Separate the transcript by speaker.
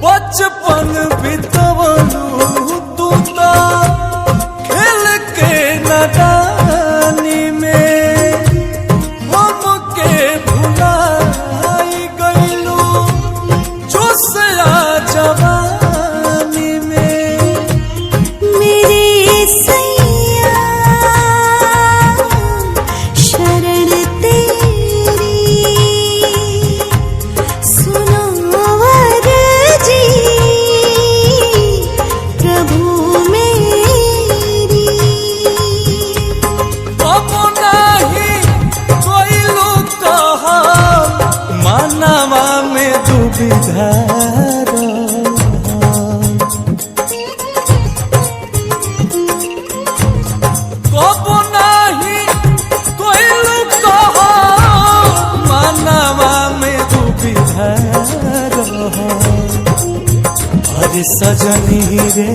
Speaker 1: बचपन बितवलू तू तो खेल के नदानी में हमके भुलाई गईलू जोशया जवानी में।
Speaker 2: मेरे सैया शरण तेरी सुनो जी प्रभु मेरी।
Speaker 1: अब नहीं कोई लोग कहा मानवा में दुविधा कब नहीं कोई लोग कहा मानवा में दुविधा अरे सजनी रे।